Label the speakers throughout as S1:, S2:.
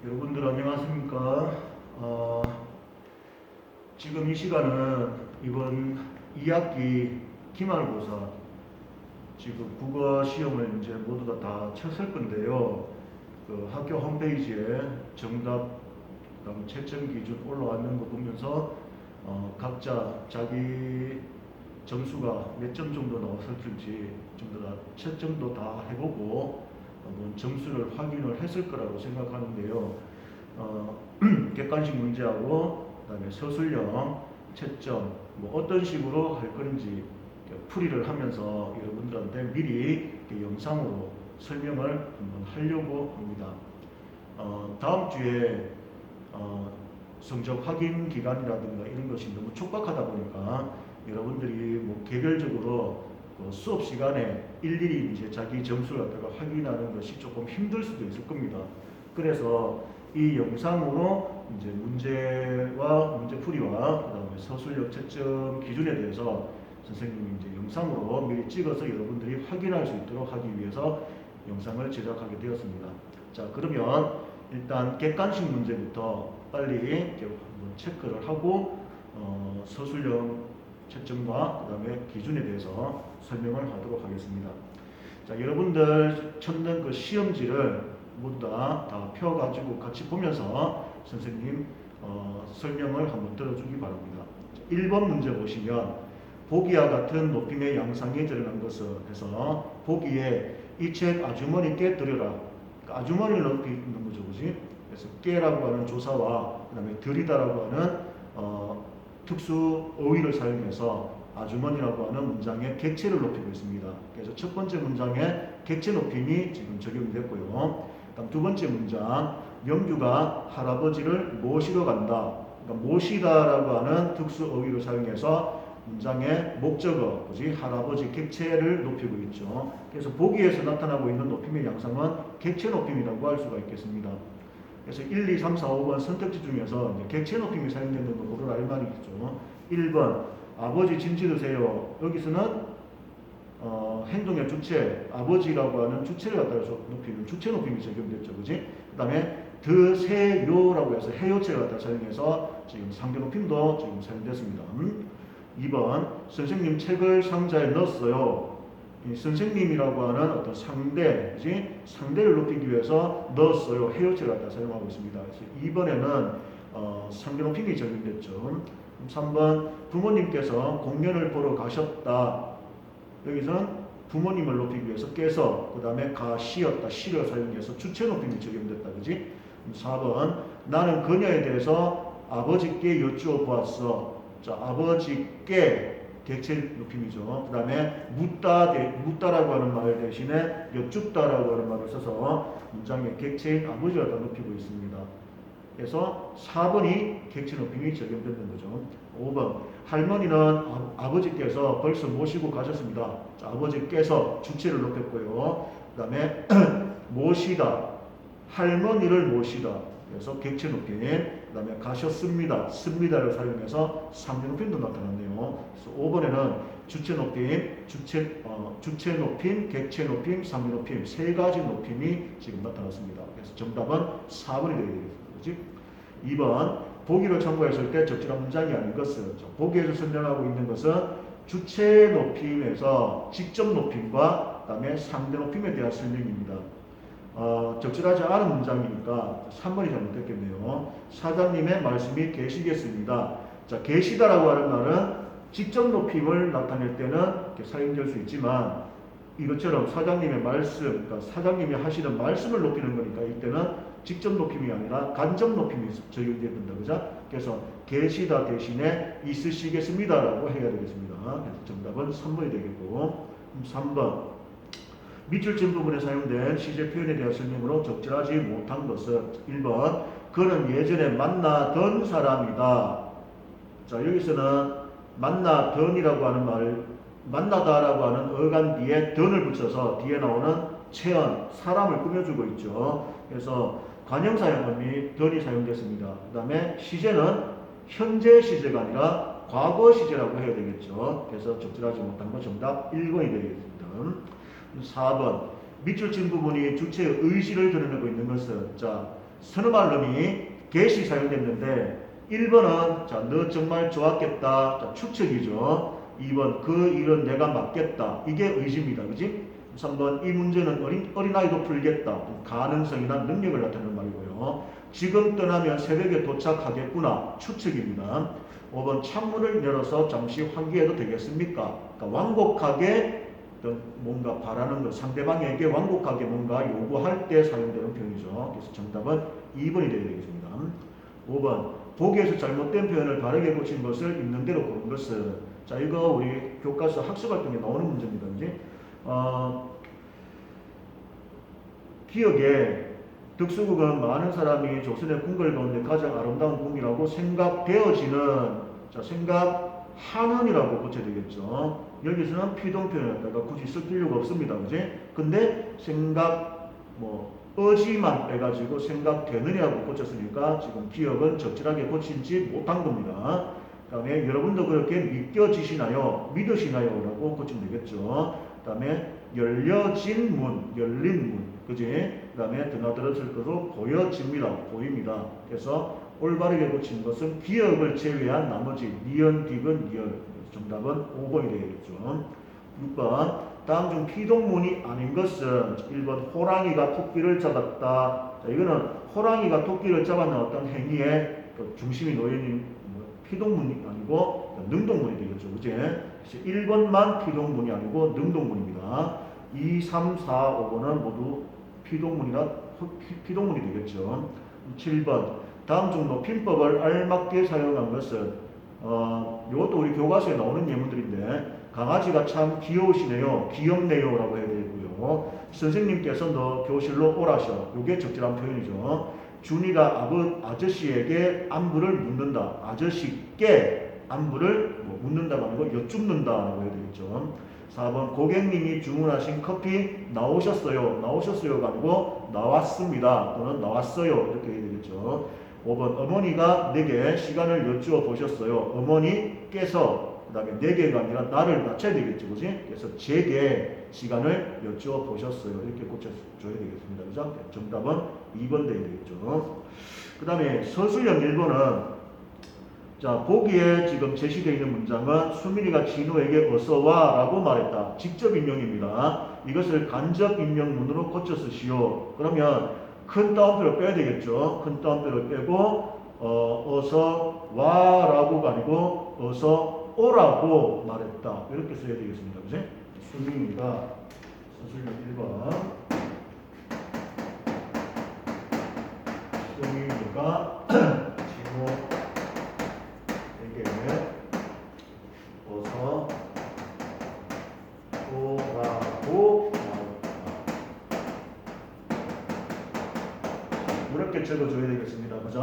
S1: 여러분들 안녕하십니까? 지금 이 시간은 이번 2학기 기말고사 지금 국어 시험을 이제 모두 다 쳤을 건데요. 그 학교 홈페이지에 정답, 그다음 채점 기준 올라왔는 거 보면서 각자 자기 점수가 몇 점 정도 나왔을지 전부 다 채점도 다 해보고 한번 점수를 확인을 했을 거라고 생각하는데요. 객관식 문제하고 그다음에 서술형, 채점 뭐 어떤 식으로 할 건지 풀이를 하면서 여러분들한테 미리 영상으로 설명을 한번 하려고 합니다. 다음 주에 성적 확인 기간이라든가 이런 것이 너무 촉박하다 보니까 여러분들이 뭐 개별적으로 수업 시간에 일일이 이제 자기 점수를 갖다가 확인하는 것이 조금 힘들 수도 있을 겁니다. 그래서 이 영상으로 이제 문제와 문제풀이와 그다음에 서술형 채점 기준에 대해서 선생님이 이제 영상으로 미리 찍어서 여러분들이 확인할 수 있도록 하기 위해서 영상을 제작하게 되었습니다. 자, 그러면 일단 객관식 문제부터 빨리 한번 체크를 하고 서술형 채점과 그 다음에 기준에 대해서 설명을 하도록 하겠습니다. 자, 여러분들 찾는 그 시험지를 모두 다 펴가지고 같이 보면서 선생님 설명을 한번 들어주기 바랍니다. 1번 문제 보시면 보기와 같은 높임의 양상이 드러난 것을 해서 보기에 이 책 아주머니께 드려라. 그러니까 아주머니를 높이 있는 거죠, 그지? 그래서 깨라고 하는 조사와 그 다음에 드리다라고 하는 특수 어휘를 사용해서 아주머니라고 하는 문장의 객체를 높이고 있습니다. 그래서 첫 번째 문장에 객체 높임이 지금 적용이 됐고요. 다음 두 번째 문장, 명규가 할아버지를 모시러 간다. 그러니까 모시다라고 하는 특수 어휘를 사용해서 문장의 목적어, 그지? 할아버지 객체를 높이고 있죠. 그래서 보기에서 나타나고 있는 높임의 양상은 객체 높임이라고 할 수가 있겠습니다. 그래서 1, 2, 3, 4, 5번 선택지 중에서 객체 높임이 사용되는 거 고를 알 말이죠. 1번 아버지 짐 지으세요. 여기서는 행동의 주체, 아버지라고 하는 주체를 갖다가 높이는 주체 높임이 적용됐죠. 그지? 그 다음에 드세요라고 해서 해요체를 갖다 사용해서 지금 상대 높임도 지금 사용됐습니다. 2번 선생님 책을 상자에 넣었어요. 이 선생님이라고 하는 어떤 상대, 그치? 상대를 높이기 위해서 넣었어요. 해요체를 갖다 사용하고 있습니다. 그래서 2번에는 상대 높임이 적용됐죠. 3번 부모님께서 공연을 보러 가셨다. 여기서는 부모님을 높이기 위해서 깨서 그 다음에 가시였다. 시를 사용해서 주체 높임이 적용됐다. 그지? 4번 나는 그녀에 대해서 아버지께 여쭈어 보았어. 자, 아버지께 객체 높임이죠. 그 다음에 묻다라고 하는 말 대신에 여쭙다라고 하는 말을 써서 문장의 객체인 아버지가 다 높이고 있습니다. 그래서 4번이 객체 높임이 적용되는 거죠. 5번 할머니는 아버지께서 벌써 모시고 가셨습니다. 자, 아버지께서 주체를 높였고요. 그 다음에 모시다, 할머니를 모시다. 그래서 객체 높임, 그 다음에 가셨습니다, 습니다를 사용해서 상대 높임도 나타났네요. 그래서 5번에는 주체 높임, 주체 높임, 객체 높임, 상대 높임 세 가지 높임이 지금 나타났습니다. 그래서 정답은 4번이 되겠습니다. 그렇지? 2번 보기를 참고했을 때 적절한 문장이 아닌 것은, 보기에서 설명하고 있는 것은 주체 높임에서 직접 높임과 그 다음에 상대 높임에 대한 설명입니다. 적절하지 않은 문장이니까 3번이 잘못됐겠네요. 사장님의 말씀이 계시겠습니다. 자, 계시다라고 하는 말은 직접 높임을 나타낼 때는 이렇게 사용될 수 있지만 이것처럼 사장님의 말씀, 그러니까 사장님이 하시는 말씀을 높이는 거니까 이때는 직접 높임이 아니라 간접 높임이 적용돼야 된다. 그죠? 그래서 계시다 대신에 있으시겠습니다라고 해야 되겠습니다. 그래서 정답은 3번이 되겠고 3번 밑줄 친 부분에 사용된 시제 표현에 대한 설명으로 적절하지 못한 것은 1번 그는 예전에 만나던 사람이다. 자, 여기서는 만나던이라고 하는 말을 만나다라고 하는 어간 뒤에 던을 붙여서 뒤에 나오는 체언, 사람을 꾸며주고 있죠. 그래서 관형사용음이 던이 사용됐습니다. 그 다음에 시제는 현재 시제가 아니라 과거 시제라고 해야 되겠죠. 그래서 적절하지 못한 건 정답 1번이 되겠습니다. 4번 밑줄 친 부분이 주체의 의지를 드러내고 있는 것은, 자, 선어말름이 get이 사용됐는데 1번은 자, 너 정말 좋았겠다. 자, 추측이죠. 2번 그 일은 내가 맡겠다. 이게 의지입니다. 그지? 3번 이 문제는 어린아이도 풀겠다. 가능성이나 능력을 나타내는 말이고요. 지금 떠나면 새벽에 도착하겠구나. 추측입니다. 5번 창문을 열어서 잠시 환기해도 되겠습니까? 그러니까 완곡하게 뭔가 바라는 것, 상대방에게 완곡하게 뭔가 요구할 때 사용되는 표현이죠. 그래서 정답은 2번이 되어야 되겠습니다. 5번 보기에서 잘못된 표현을 바르게 고친 것을 있는 대로 고른 것은 자 이거 우리 교과서 학습활동에 나오는 문제입니다. 이제 기억에 득수국은 많은 사람이 조선의 궁궐 가운데 가장 아름다운 궁이라고 생각되어지는 자 생각하는이라고 고쳐야 되겠죠. 여기서는 피동 표현에다가 굳이 쓸 필요가 없습니다. 그지? 근데 생각 어지만 빼가지고 생각되느냐고 고쳤으니까 지금 기억은 적절하게 고치지 못한 겁니다. 그 다음에 여러분도 그렇게 믿겨지시나요? 믿으시나요? 라고 고치면 되겠죠. 그 다음에 열려진 문, 열린 문, 그지? 그 다음에 드나들었을 것으로 보여집니다. 보입니다. 그래서 올바르게 고친 것은 기억을 제외한 나머지 니은, 디귿, 리을. 정답은 5번이 되겠죠. 6번 다음 중 피동문이 아닌 것은 1번 호랑이가 토끼를 잡았다. 자, 이거는 호랑이가 토끼를 잡았는 어떤 행위에 중심이 놓여있는 피동문이 아니고 능동문이 되겠죠. 그제? 1번만 피동문이 아니고 능동문입니다. 2, 3, 4, 5번은 모두 피동문이 되겠죠. 7번 다음 중 높임법을 알맞게 사용한 것은 이것도 우리 교과서에 나오는 예문들인데 강아지가 참 귀여우시네요. 귀엽네요 라고 해야 되고요. 선생님께서 너 교실로 오라셔. 이게 적절한 표현이죠. 준이가 아저씨에게 안부를 묻는다. 아저씨께 안부를 묻는다가 아니고 여쭙는다 라고 해야 되겠죠. 4번 고객님이 주문하신 커피 나오셨어요. 나오셨어요가 아니고 나왔습니다. 또는 나왔어요. 이렇게 해야 되겠죠. 5번 어머니가 내게 시간을 여쭈어 보셨어요. 어머니께서 그 다음에 내게가 아니라 나를 낮춰야 되겠죠. 그지? 그래서 제게 시간을 여쭈어 보셨어요. 이렇게 고쳐줘야 되겠습니다. 그죠? 정답은 2번 되어야 되겠죠. 그 다음에 서술형 1번은 자 보기에 지금 제시되어 있는 문장은 수민이가 진호에게 어서와 라고 말했다. 직접 인용입니다. 이것을 간접 인용문으로 고쳐 쓰시오. 그러면 큰 따옴표를 빼야 되겠죠. 큰 따옴표를 빼고 어서 와라고가 아니고 어서 오라고 말했다. 이렇게 써야 되겠습니다. 그지? 수민이가 서술형 1번 수민이가 진호에게 어서 오라고 이렇게 적어줘야 되겠습니다. 그죠?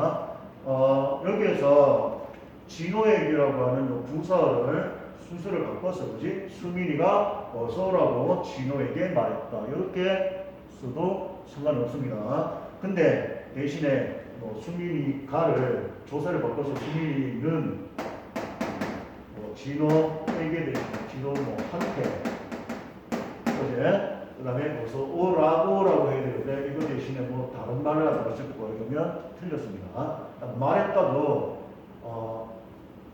S1: 여기에서 진호에게라고 하는 요 부사를 순서를 바꿔서 그지? 수민이가 어서라고 진호에게 말했다. 이렇게 써도 상관없습니다. 근데 대신에 수민이가를 조사를 바꿔서 수민이는 진호에게 대신 진호 한테 그제? 그 다음에 어서 오라고 해야 되는데 이거 대신에 다른 말을 하다가 적고 이러면 틀렸습니다. 말했다도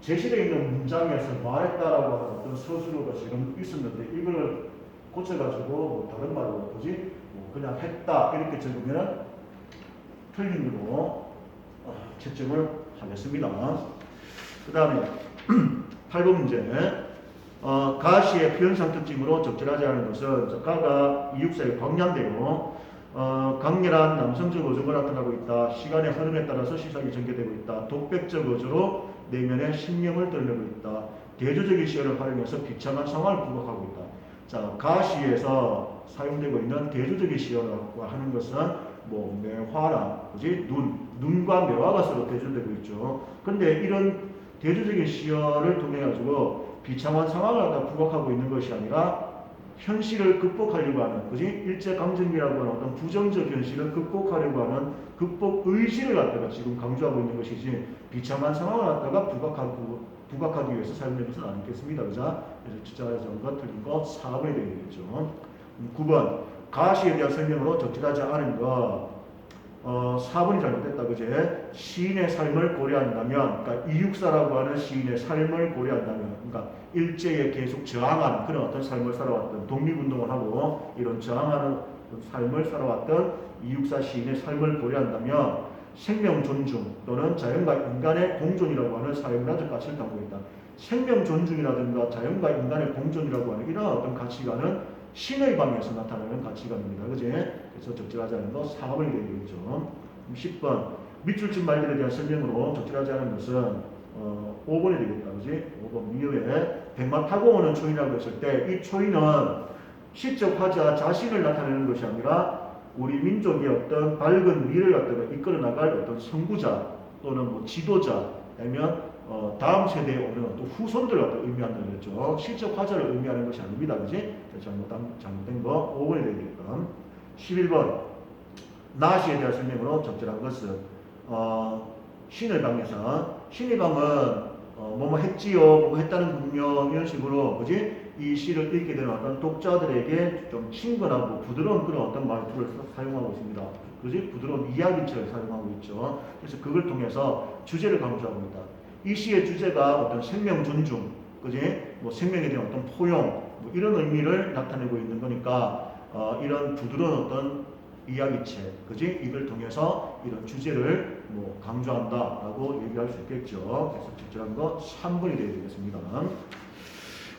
S1: 제시되어 있는 문장에서 말했다라고 하는 어떤 서술어가 지금 있었는데 이걸 고쳐가지고 다른 말로 뭐지? 그냥 했다 이렇게 적으면 틀린 거로 채점을 하겠습니다. 그 다음에 8번 문제 가시의 표현상 특징으로 적절하지 않은 것은 가가 이육사의 광량대로 강렬한 남성적 어조가 나타나고 있다. 시간의 흐름에 따라서 시각이 전개되고 있다. 독백적 어조로 내면의 신념을 드러내고 있다. 대조적인 시어를 활용해서 비참한 상황을 부각하고 있다. 자, 가시에서 사용되고 있는 대조적인 시어라고 하는 것은 매화나 그지? 눈과 매화가 서로 대조되고 있죠. 근데 이런 대조적인 시어를 통해 가지고 비참한 상황을 갖다 부각하고 있는 것이 아니라 현실을 극복하려고 하는 그지? 일제강점기라고 하는 어떤 부정적 현실을 극복하려고 하는 극복 의지를 갖다가 지금 강조하고 있는 것이지 비참한 상황을 갖다가 부각하기 위해서 사용된 것은 아니겠습니다. 그죠? 그래서 주자의 거 틀린 거 4번이 되겠죠. 9번 가시에 대한 설명으로 적절하지 않은 것 4번이 잘못됐다. 그제? 시인의 삶을 고려한다면, 그러니까 이육사라고 하는 시인의 삶을 고려한다면, 그러니까 일제에 계속 저항하는 그런 어떤 삶을 살아왔던, 독립운동을 하고 이런 저항하는 삶을 살아왔던 이육사 시인의 삶을 고려한다면 생명 존중 또는 자연과 인간의 공존이라고 하는 사회문화적 가치를 담고 있다. 생명 존중이라든가 자연과 인간의 공존이라고 하는 이런 어떤 가치관은 신의 방에서 나타나는 가치관입니다. 그지? 그래서 적절하지 않은 거 4번이 되겠죠. 10번 밑줄친 말들에 대한 설명으로 적절하지 않은 것은 5번이 되겠다. 그지? 5번 미여에 백마 타고 오는 초인이라고 했을 때 이 초인은 시적 화자 자신을 나타내는 것이 아니라 우리 민족의 어떤 밝은 미래를 갖다가 이끌어 나갈 어떤 선구자 또는 뭐 지도자 아니면 다음 세대에 오는 어떤 후손들을 갖다 의미한다는 거죠. 실적 화자를 의미하는 것이 아닙니다. 그지? 잘못된 거 5번이 되겠다. 11번 나시에 대한 설명으로 적절한 것은 신의 방에서 신의 방은 뭐뭐 했지요, 뭐뭐 했다는 분명 이런 식으로 그지? 이 시를 읽게 되는 어떤 독자들에게 좀 친근하고 부드러운 그런 어떤 말투를 사용하고 있습니다. 그지? 부드러운 이야기체를 사용하고 있죠. 그래서 그걸 통해서 주제를 강조하고 있다. 이 시의 주제가 어떤 생명 존중, 그지? 뭐 생명에 대한 어떤 포용, 뭐 이런 의미를 나타내고 있는 거니까 이런 부드러운 어떤 이야기체, 그지? 이걸 통해서 이런 주제를 뭐 강조한다라고 얘기할 수 있겠죠. 그래서 적절한 거 3번이 되어야 되겠습니다.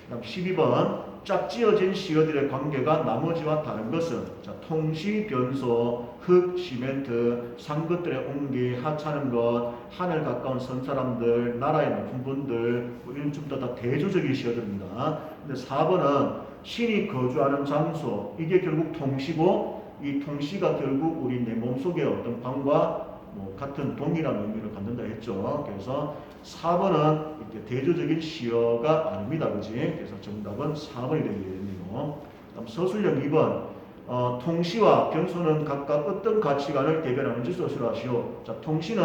S1: 그다음 12번 짝지어진 시어들의 관계가 나머지와 다른 것은 자, 통시, 변소, 흙, 시멘트, 산것들의 옹기, 하찮은 것, 하늘 가까운 선사람들, 나라의 높은 분들 뭐 이런 좀 더 대조적인 시어들입니다. 근데 4번은 신이 거주하는 장소 이게 결국 통시고 이 통시가 결국 우리 내 몸속의 어떤 방과 뭐 같은 동일한 의미를 갖는다 했죠. 그래서 4번은 이렇게 대조적인 시어가 아닙니다. 그지? 그래서 정답은 4번이 되겠네요. 다음 서술형 2번 통시와 변소는 각각 어떤 가치관을 대변하는지 서술하시오. 자, 통시는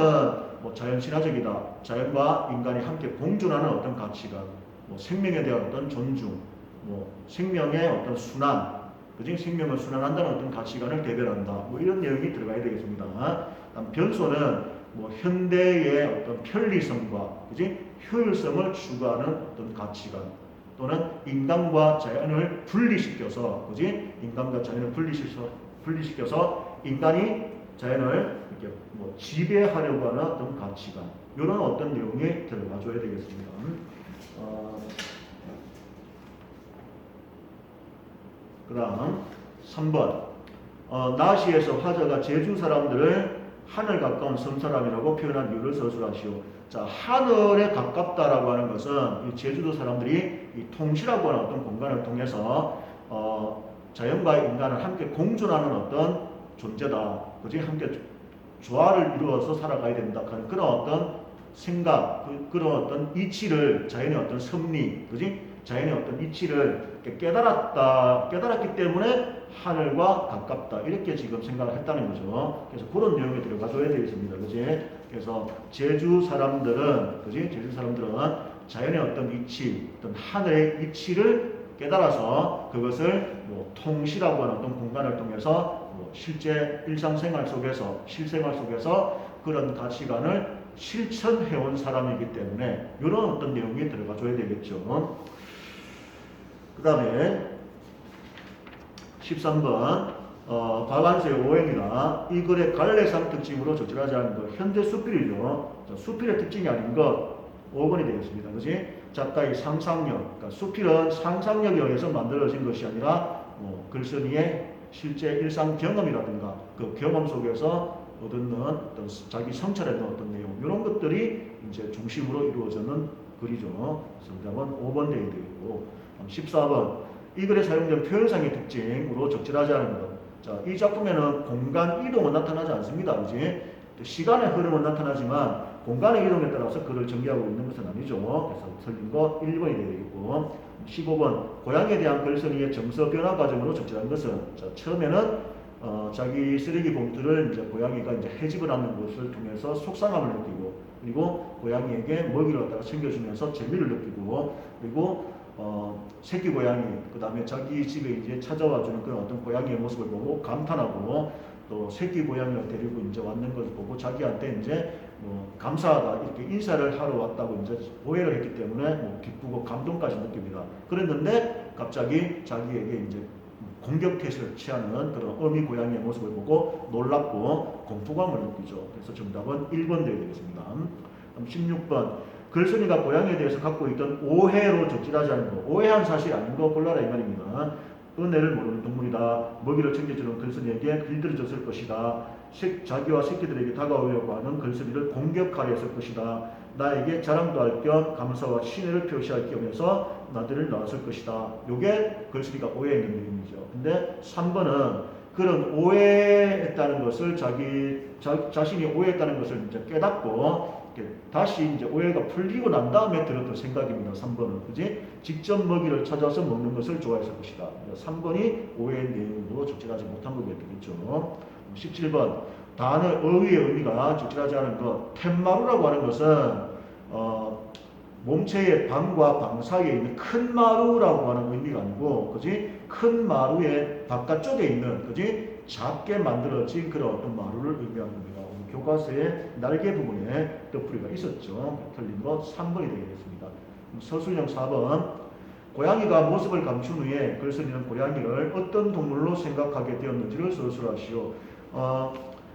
S1: 뭐 자연친화적이다. 자연과 인간이 함께 공존하는 어떤 가치관, 뭐 생명에 대한 어떤 존중, 뭐 생명의 어떤 순환, 그지? 생명을 순환한다는 어떤 가치관을 대변한다. 뭐 이런 내용이 들어가야 되겠습니다. 다음 변소는 뭐 현대의 어떤 편리성과 그지? 효율성을 추구하는 어떤 가치관 또는 인간과 자연을 분리시켜서 그지? 인간과 자연을 분리시켜서 인간이 자연을 이렇게 뭐 지배하려고 하는 어떤 가치관 이런 어떤 내용이 들어가줘야 되겠습니다. 그 다음 3번 나시에서 화자가 제주 사람들을 하늘 가까운 섬사람이라고 표현한 이유를 서술하시오. 자, 하늘에 가깝다라고 하는 것은 이 제주도 사람들이 이 통시라고 하는 어떤 공간을 통해서 자연과 인간을 함께 공존하는 어떤 존재다. 그지? 함께 조화를 이루어서 살아가야 된다. 그런 어떤 생각, 그런 어떤 이치를 자연의 어떤 섭리, 그지? 자연의 어떤 이치를 깨달았기 때문에 하늘과 가깝다. 이렇게 지금 생각을 했다는 거죠. 그래서 그런 내용이 들어가줘야 되겠습니다. 그지? 그래서 제주 사람들은, 그지? 제주 사람들은 자연의 어떤 이치, 어떤 하늘의 이치를 깨달아서 그것을 뭐 통시라고 하는 어떤 공간을 통해서 뭐 실제 일상생활 속에서, 실생활 속에서 그런 가치관을 실천해온 사람이기 때문에 이런 어떤 내용이 들어가줘야 되겠죠. 그 다음에 13번 박완서의 오행이나 이 글의 갈래상 특징으로 적절하지 않은 것 현대 수필이죠. 수필의 특징이 아닌 것 5번이 되겠습니다. 그지? 작가의 상상력, 그러니까 수필은 상상력에 의해서 만들어진 것이 아니라 뭐 글쓴이의 실제 일상 경험이라든가 그 경험 속에서 얻는 어떤 자기 성찰에 대한 어떤 내용 이런 것들이 이제 중심으로 이루어지는 글이죠. 정답은 5번 되어야 되겠고 14번 이 글에 사용된 표현상의 특징으로 적절하지 않은 것. 자, 이 작품에는 공간 이동은 나타나지 않습니다. 그지? 시간의 흐름은 나타나지만 공간의 이동에 따라서 글을 전개하고 있는 것은 아니죠. 그래서 틀린 거 1번이 되겠고 15번 고향에 대한 글쓴이의 정서 변화 과정으로 적절한 것은 자, 처음에는 자기 쓰레기 봉투를 이제 고양이가 이제 해집을 하는 것을 통해서 속상함을 느끼고 그리고 고양이에게 먹이를 갖다가 챙겨주면서 재미를 느끼고 그리고 새끼 고양이 그 다음에 자기 집에 이제 찾아와주는 그런 어떤 고양이의 모습을 보고 감탄하고 또 새끼 고양이를 데리고 이제 왔는 것을 보고 자기한테 이제 뭐 감사하다 이렇게 인사를 하러 왔다고 이제 오해를 했기 때문에 뭐 기쁘고 감동까지 느낍니다. 그랬는데 갑자기 자기에게 이제 공격 태세를 취하는 그런 어미 고양이의 모습을 보고 놀랍고 공포감을 느끼죠. 그래서 정답은 1번 되어야 되겠습니다. 16번 글쓴이가 고양이에 대해서 갖고 있던 오해로 적절하지 않은 거, 오해한 사실이 아닌 거 골라라 이 말입니다. 은혜를 모르는 동물이다. 먹이를 챙겨주는 글쓴이에게 길들여졌을 것이다. 자기와 새끼들에게 다가오려고 하는 글쓴이를 공격하려 했을 것이다. 나에게 자랑도 할 겸 감사와 신뢰를 표시할 겸 해서 나들을 낳았을 것이다. 요게 글쓴이가 오해했는 내용이죠. 근데 3번은 그런 오해했다는 것을 자신이 오해했다는 것을 이제 깨닫고 다시 이제 오해가 풀리고 난 다음에 들었던 생각입니다. 3번은. 그지? 직접 먹이를 찾아서 먹는 것을 좋아했을 것이다. 3번이 오해의 내용으로 적절하지 못한 거게 되겠죠. 17번. 단어 어휘의 의미가 적절하지 않은 것. 텐마루라고 하는 것은 몸체의 방과 방 사이에 있는 큰 마루라고 하는 의미가 아니고, 그지? 큰 마루의 바깥쪽에 있는, 그지? 작게 만들어진 그런 어떤 마루를 의미하는 겁니다. 교과서의 날개 부분에 덧풀이가 있었죠. 틀린 것 3번이 되겠습니다. 서술형 4번. 고양이가 모습을 감춘 후에 글쓴이는 고양이를 어떤 동물로 생각하게 되었는지를 서술하시오.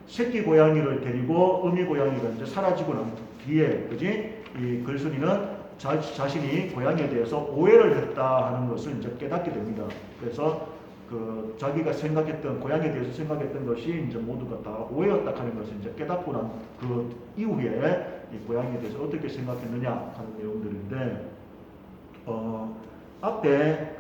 S1: 새끼 고양이를 데리고 어미 고양이가 이제 사라지고 난 뒤에, 그지? 이 글쓴이는 자신이 고양이에 대해서 오해를 했다 하는 것을 이제 깨닫게 됩니다. 그래서 자기가 생각했던 고양이에 대해서 생각했던 것이 이제 모두가 다 오해였다 하는 것을 이제 깨닫고 난 그 이후에 이 고양이에 대해서 어떻게 생각했느냐 하는 내용들인데 앞에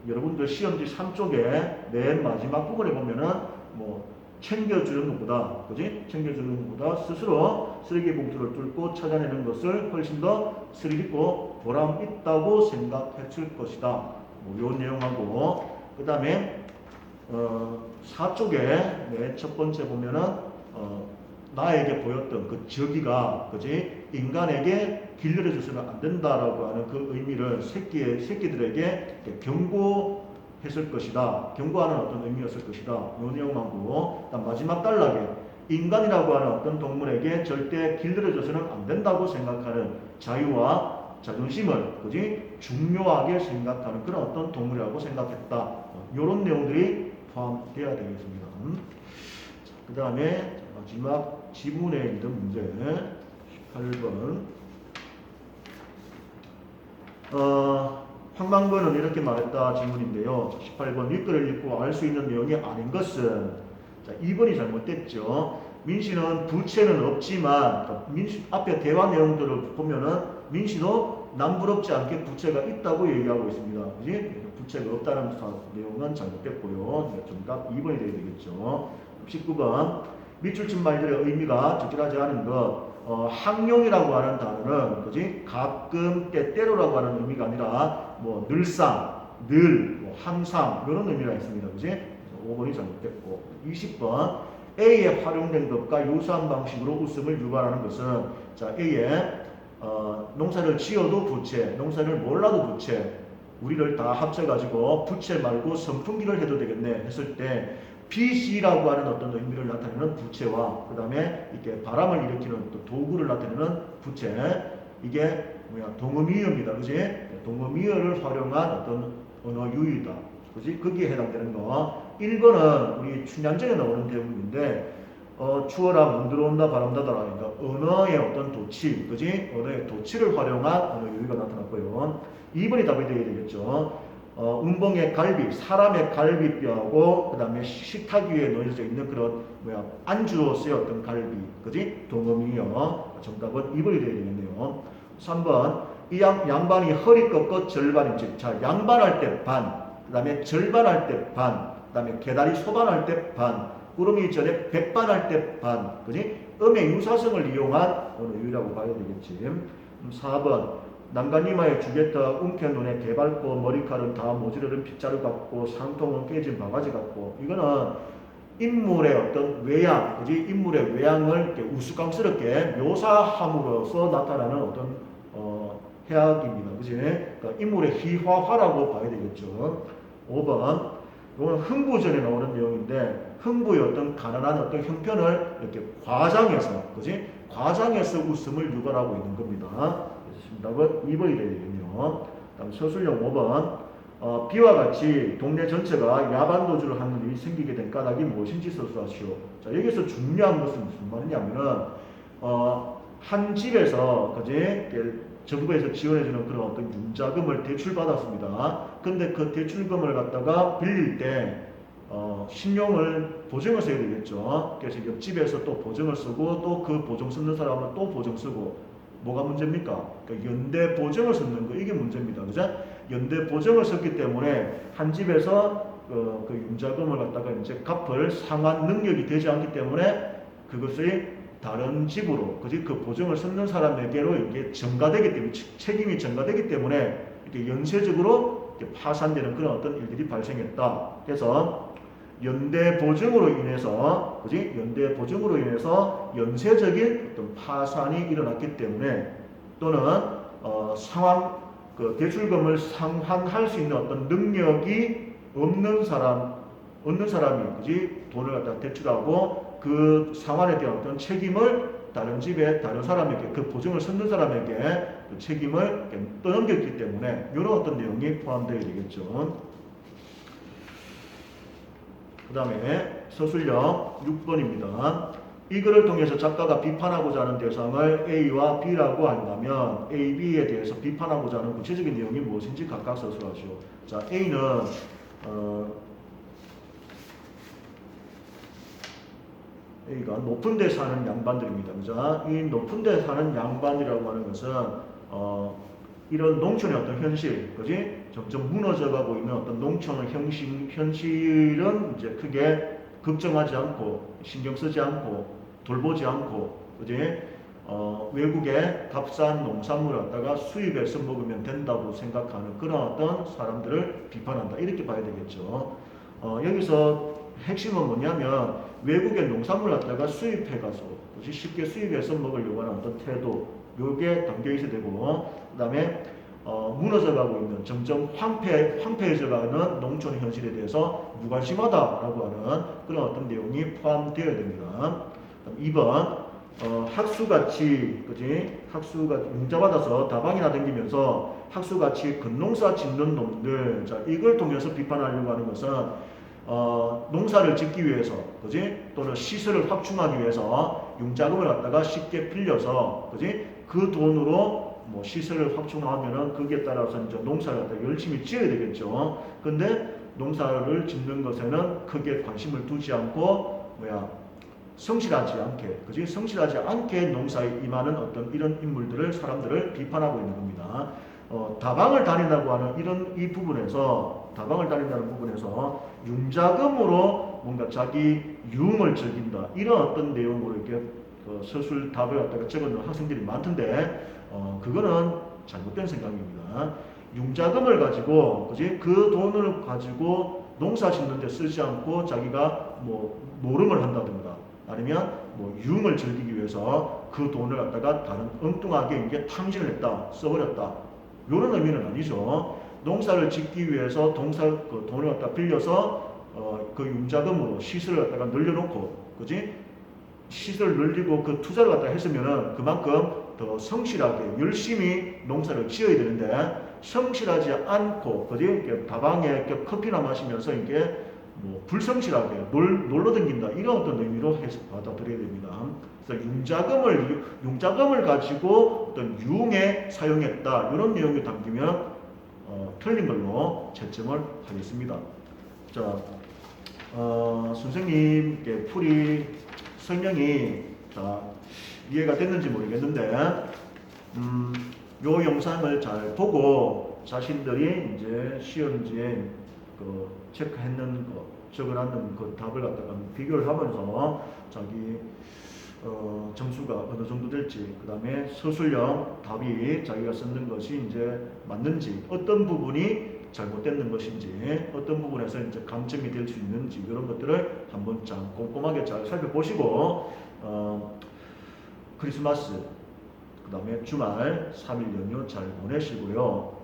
S1: 여러분들 시험지 3쪽에 맨 마지막 부분에 보면은 뭐 챙겨주는 것보다, 그지? 챙겨주는 것보다 스스로 쓰레기 봉투를 뚫고 찾아내는 것을 훨씬 더 스릴 있고 보람 있다고 생각했을 것이다. 뭐 요 내용하고 그 다음에 4쪽에 맨 첫 번째 보면은 나에게 보였던 그 저기가, 그지? 인간에게 길들여져서는 안 된다라고 하는 그 의미를 새끼들에게 경고했을 것이다. 경고하는 어떤 의미였을 것이다. 요 내용하고 마지막 단락에 인간이라고 하는 어떤 동물에게 절대 길들여져서는 안 된다고 생각하는 자유와 자존심을, 그지? 중요하게 생각하는 그런 어떤 동물이라고 생각했다. 이런 내용들이 포함되어야 되겠습니다. 그 다음에 마지막 지문에 있는 문제 18번. 황망근은 이렇게 말했다 질문인데요. 18번 윗글을 읽고 알 수 있는 내용이 아닌 것은, 자, 2번이 잘못됐죠. 민씨는 부채는 없지만, 앞에 대화 내용들을 보면은 민씨도 남부럽지 않게 부채가 있다고 얘기하고 있습니다. 그지? 부채가 없다는 내용은 잘못됐고요. 정답 2번이 되어야 되겠죠. 19번 밑줄친 말들의 의미가 적절하지 않은 것. 항용이라고 하는 단어는, 그지? 가끔, 때때로라고 하는 의미가 아니라 뭐 늘상, 늘, 뭐 항상 이런 의미가 있습니다. 그지? 5번이 잘못됐고. 20번 A에 활용된 것과 유사한 방식으로 웃음을 유발하는 것은, 자, A에 농사를 지어도 부채, 농사를 몰라도 부채, 우리를 다 합쳐가지고 부채 말고 선풍기를 해도 되겠네 했을 때 BC라고 하는 어떤 의미를 나타내는 부채와 그 다음에 이렇게 바람을 일으키는 또 도구를 나타내는 부채, 이게 동음이어입니다. 그지? 동음이어를 활용한 어떤 언어 유희다. 그지? 거기에 해당되는 거. 1번은 우리 춘향전에 나오는 대목인데 추워라 문 들어온다 바람 닫아라. 그러니까 언어의 어떤 도치, 그지? 언어의 도치를 활용한 언어 유희가 나타났고요. 2번이 답이 되어야 되겠죠. 운봉의 갈비, 사람의 갈비뼈하고 그 다음에 식탁 위에 놓여져 있는 그런 안주로 쓰였던 갈비, 그지? 동음이요. 정답은 2번이 되어야 되겠네요. 3번 이 양반이 허리 꺾어 절반인지, 자, 양반할 때 반, 그 다음에 절반할 때 반, 그 다음에 개다리 소반할 때 반, 꾸러미 전에 백반할 때 반, 그지? 음의 유사성을 이용한 어느 유라고 봐야 되겠지. 4번 난간이마에 주겠다 움켜눈에 개발고 머리칼은 다 모지르는 빗자루 같고 상통은 깨진 바가지 같고, 이거는 인물의 어떤 외양, 그지? 인물의 외양을 이렇게 우스꽝스럽게 묘사함으로써 나타나는 어떤 해악입니다. 그지? 그러니까 인물의 희화화라고 봐야 되겠죠. 5번 이건 흥부전에 나오는 내용인데 흥부의 어떤 가난한 어떤 형편을 이렇게 과장해서, 그지? 과장해서 웃음을 유발하고 있는 겁니다. 그래서 답은 2번이 되겠네요. 다음 서술형 5번. 비와 같이 동네 전체가 야반도주를 하는 일이 생기게 된 까닭이 무엇인지 서술하시오. 자, 여기서 중요한 것은 무슨 말이냐면은, 한 집에서, 그지? 정부에서 지원해주는 그런 어떤 융자금을 대출받았습니다. 근데 그 대출금을 갖다가 빌릴 때, 신용을 보증을 써야 되겠죠. 그래서 옆집에서 또 보증을 쓰고 또 그 보증 쓰는 사람은 또 보증 쓰고, 뭐가 문제입니까? 그러니까 연대 보증을 쓰는 거, 이게 문제입니다. 그죠? 연대 보증을 썼기 때문에 한 집에서 그 융자금을 갖다가 이제 갚을 상환 능력이 되지 않기 때문에 그것이 다른 집으로, 그지? 그 보증을 쓰는 사람에게로 이게 전가되기 때문에, 책임이 전가되기 때문에 이렇게 연쇄적으로 이렇게 파산되는 그런 어떤 일들이 발생했다. 그래서 연대 보증으로 인해서, 그지? 연대 보증으로 인해서 연쇄적인 어떤 파산이 일어났기 때문에, 또는 상환, 그 대출금을 상환할 수 있는 어떤 능력이 없는 사람이, 그지? 돈을 갖다 대출하고 그 상환에 대한 어떤 책임을 다른 집에, 다른 사람에게, 그 보증을 쓰는 사람에게 그 책임을 떠넘겼기 때문에 이런 어떤 내용이 포함되어야 되겠죠. 그 다음에 서술형 6번입니다. 이 글을 통해서 작가가 비판하고자 하는 대상을 A와 B라고 한다면 A, B에 대해서 비판하고자 하는 구체적인 내용이 무엇인지 각각 서술하시오. 자, A는 A가 높은 데 사는 양반들입니다. 그죠? 이 높은 데 사는 양반이라고 하는 것은 이런 농촌의 어떤 현실, 그지? 점점 무너져가고 있는 어떤 농촌의 현실은 이제 크게 걱정하지 않고, 신경 쓰지 않고, 돌보지 않고, 그지? 외국의 값싼 농산물을 갖다가 수입해서 먹으면 된다고 생각하는 그런 어떤 사람들을 비판한다. 이렇게 봐야 되겠죠. 여기서 핵심은 뭐냐면, 외국의 농산물을 갖다가 수입해가지고, 그지? 쉽게 수입해서 먹으려고 하는 어떤 태도, 요게 담겨 있어야 되고, 그 다음에 무너져가고 있는, 점점 황폐해져가는 농촌 현실에 대해서 무관심하다라고 하는 그런 어떤 내용이 포함되어야 됩니다. 2번, 학수같이, 그지? 학수같이 융자받아서 다방이나 댕기면서 학수같이 근농사 짓는 놈들, 자, 이걸 통해서 비판하려고 하는 것은 농사를 짓기 위해서, 그지? 또는 시설을 확충하기 위해서 융자금을 갖다가 쉽게 빌려서, 그지? 그 돈으로 뭐 시설을 확충하면은 거기에 따라서 이제 농사를 갖다 열심히 지어야 되겠죠. 근데 농사를 짓는 것에는 크게 관심을 두지 않고 성실하지 않게, 그지? 성실하지 않게 농사에 임하는 어떤 이런 인물들을, 사람들을 비판하고 있는 겁니다. 다방을 다닌다고 하는 이 부분에서, 다방을 다닌다는 부분에서 융자금으로 뭔가 자기 유흥을 즐긴다, 이런 어떤 내용으로 이렇게 서술 답을 갖다가 적어놓은 학생들이 많던데, 그거는 잘못된 생각입니다. 융자금을 가지고, 그지? 그 돈을 가지고 농사 짓는 데 쓰지 않고 자기가 뭐 노름을 한다든가, 아니면 뭐 유흥을 즐기기 위해서 그 돈을 갖다가 다른 엉뚱하게 이게 탕진을 했다, 써버렸다, 이런 의미는 아니죠. 농사를 짓기 위해서 그 돈을 갖다 빌려서 그 융자금으로 시설을 갖다가 늘려놓고, 그지? 시설을 늘리고 그 투자를 갖다 했으면은 그만큼 더 성실하게 열심히 농사를 지어야 되는데, 성실하지 않고, 그지? 다방에 커피나 마시면서 이게 뭐 불성실하게 놀러 댕긴다, 이런 어떤 의미로 해서 받아들여야 됩니다. 그래서 융자금을 가지고 어떤 유흥에 사용했다, 이런 내용이 담기면 틀린 걸로 채점을 하겠습니다. 자, 선생님께 풀이 설명이 이해가 됐는지 모르겠는데, 요 영상을 잘 보고 자신들이 이제 시험지에 체크했는 거, 적어놨는 그 답을 갖다가 비교를 하면서 자기 점수가 어느 정도 될지, 그 다음에 서술형 답이 자기가 쓰는 것이 이제 맞는지, 어떤 부분이 잘못됐는 것인지, 어떤 부분에서 이제 감점이 될 수 있는지, 이런 것들을 한번 잘 꼼꼼하게 잘 살펴보시고, 크리스마스, 그 다음에 주말 3일 연휴 잘 보내시고요.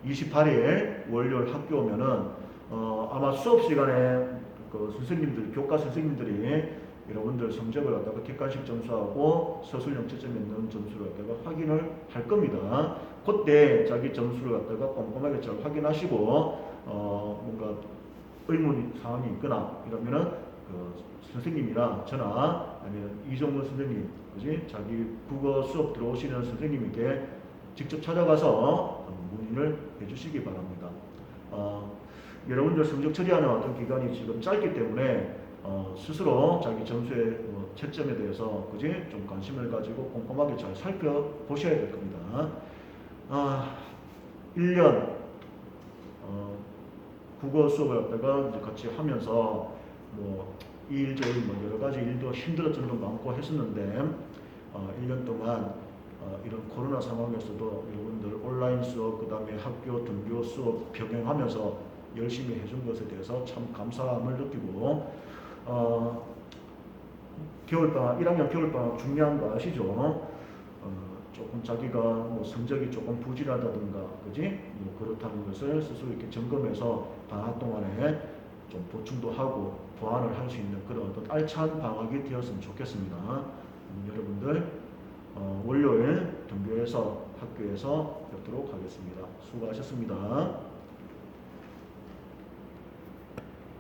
S1: 28일 월요일 학교 오면은 아마 수업 시간에 그 선생님들, 교과 선생님들이 여러분들 성적을 갖다가 객관식 점수하고 서술형 채점에 있는 점수를 갖다가 확인을 할 겁니다. 그때 자기 점수를 갖다가 꼼꼼하게 잘 확인하시고 뭔가 의문 사항이 있거나 이러면은 그 선생님이나 저나 아니면 이종문 선생님, 그지? 자기 국어 수업 들어오시는 선생님에게 직접 찾아가서 문의를 해주시기 바랍니다. 여러분들 성적 처리하는 어떤 기간이 지금 짧기 때문에 스스로 자기 점수의 채점에 대해서 그지? 좀 관심을 가지고 꼼꼼하게 잘 살펴보셔야 될 겁니다. 1년 국어 수업을 갖다가 이제 같이 하면서 이 일 저 일 여러 가지 일도 힘들었던 점도 많고 했었는데 1년 동안 이런 코로나 상황에서도 여러분들 온라인 수업, 그 다음에 학교 등교 수업 병행하면서 열심히 해준 것에 대해서 참 감사함을 느끼고 겨울방학, 1학년 겨울방학 중요한 거 아시죠? 조금 자기가 성적이 조금 부진하다든가, 그지? 그렇다는 것을 스스로 이렇게 점검해서 방학 동안에 좀 보충도 하고 보완을 할 수 있는 그런 어떤 알찬 방학이 되었으면 좋겠습니다. 여러분들 월요일 등교해서 학교에서 뵙도록 하겠습니다. 수고하셨습니다.